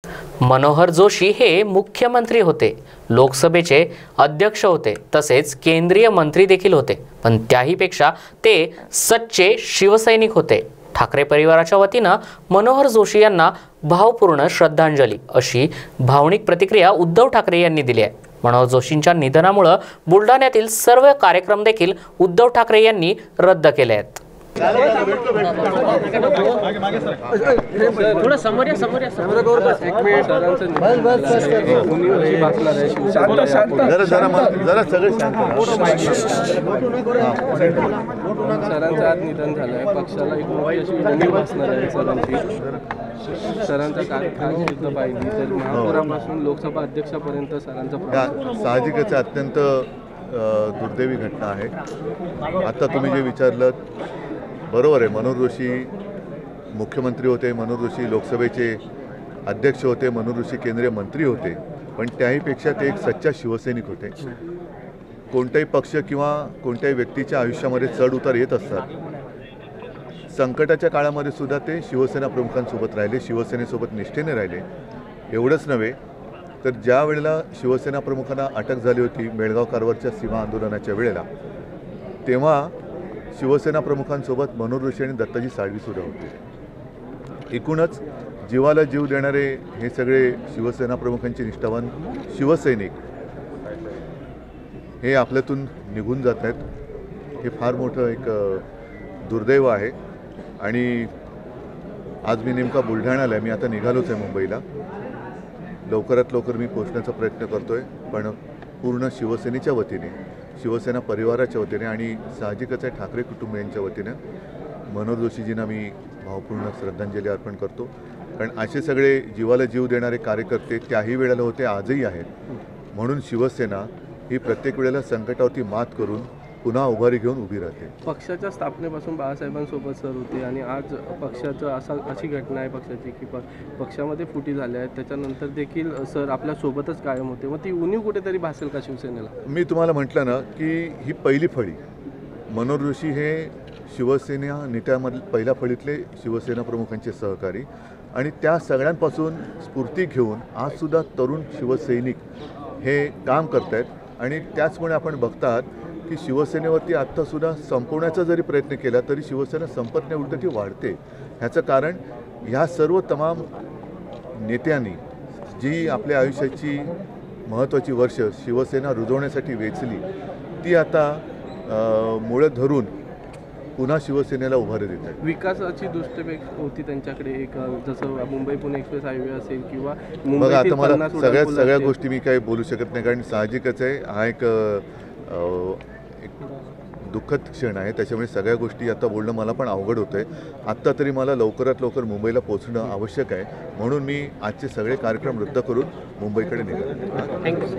मनोहर जोशी हे मुख्यमंत्री होते, लोकसभेचे अध्यक्ष होते, तसेच केंद्रीय मंत्री देखील होते। पण त्याहीपेक्षा ते सच्चे शिवसैनिक होते। ठाकरे परिवाराच्या वतीने मनोहर जोशी यांना भावपूर्ण श्रद्धांजली अशी भावनिक प्रतिक्रिया उद्धव ठाकरे यांनी दिली आहे। मनोहर जोशींच्या निधनामुळे बुलढाण्यातील सर्व कार्यक्रम देखील उद्धव ठाकरे यांनी रद्द केले आहेत। थोड़ा समोर या एक मिनिट सरांचं आज निधन झालंय। पक्षाला एक मोठी अशी उणीव असणार आहे सरांची। सरांचा कार्यकाळ शुद्ध पाहिली तर महापौरापासून लोकसभा अध्यक्षापर्यंत सरांचा साहजिकच अत्यंत दुर्दैवी घटना आहे। आता तुम्ही जे विचारलं बरोबर आहे। मनोहर जोशी मुख्यमंत्री होते, मनोहर जोशी लोकसभेचे अध्यक्ष होते, मनोहर जोशी केंद्रीय मंत्री होते, पण त्याहीपेक्षा ते एक सच्चा शिवसैनिक होते। कोणताही पक्ष किंवा कोणत्याही व्यक्तीच्या आयुष्यामध्ये चढ उतार येत असतात। संकटाच्या काळामध्ये सुद्धा ते शिवसेना प्रमुखांसोबत राहिले, शिवसेनेसोबत निष्ठेने राहिले। एवढंच नव्हे तर ज्या वेळेला शिवसेना प्रमुखांना अटक झाली होती बेळगाव कारवारच्या सीमा आंदोलनाच्या वेळेला, तेव्हा शिवसेना प्रमुखांसोबत मनोहर जोशी आणि दत्ताजी साळवी सुद्धा होते। एकूणच जीवाला जीव देणारे हे सगळे शिवसेना प्रमुखांचे निष्ठावान शिवसैनिक हे आपल्यातून निघून जात आहेत। हे फार मोठं एक दुर्दैव आहे। आणि आज मी नेमका बुलढाण्याला आहे, मी आता निघालोच आहे मुंबईला। लवकरात लवकर मी पोहोचण्याचा प्रयत्न करतोय, पण पूर्ण शिवसेनेच्या वतीने, शिवसेना परिवाराच्या वतीने आणि साहजिकच आहे ठाकरे कुटुंबियांच्या वतीने मनोहर जोशीजींना मी भावपूर्ण श्रद्धांजली अर्पण करतो। कारण असे सगळे जीवाला जीव देणारे कार्यकर्ते त्याही वेळेला होते, आजही आहेत। म्हणून शिवसेना ही प्रत्येक वेळेला संकटावरती मात करून पुन्हा उभारी घेऊन उभी राहते। पक्षाच्या स्थापनेपासून बाळासाहेबांसोबत सर होते आणि आज पक्षाचं अशी घटना आहे पक्षाची की पक्षामध्ये फुटी झाल्या आहेत, त्याच्यानंतर देखील सर आपल्या सोबतच कायम होते। मग ती उणीव कुठेतरी भासेल का शिवसेनेला? मी तुम्हाला म्हटलं ना की ही पहिली फळी, मनोहर जोशी हे शिवसेना नेत्यामधील पहिल्या फळीतले शिवसेना प्रमुखांचे सहकारी, आणि त्या सगळ्यांपासून स्फूर्ती घेऊन आजसुद्धा तरुण शिवसैनिक हे काम करत आहेत। आणि त्याचमुळे आपण बघतात की शिवसेनेवरती आत्तासुद्धा संपवण्याचा जरी प्रयत्न केला तरी शिवसेना संपत नाही, उलट ती वाढते। ह्याचं कारण ह्या सर्व तमाम नेत्यांनी जी आपल्या आयुष्याची महत्त्वाची वर्ष शिवसेना रुजवण्यासाठी वेचली, ती आता मुळं धरून पुन्हा शिवसेनेला उभारी देत आहेत। विकासाची दृष्टी होती त्यांच्याकडे, एक जसं मुंबई पुणे एक्सप्रेस हायवे असेल किंवा बघा, आता मला सगळ्या गोष्टी मी काही बोलू शकत नाही, कारण साहजिकच आहे हा एक दुःखद क्षण आहे। त्याच्यामुळे सगळ्या गोष्टी आता बोलणं मला पण अवघड होतं आहे। आत्ता तरी मला लवकरात लवकर मुंबईला पोहोचणं आवश्यक आहे, म्हणून मी आजचे सगळे कार्यक्रम रद्द करून मुंबईकडे निघालो।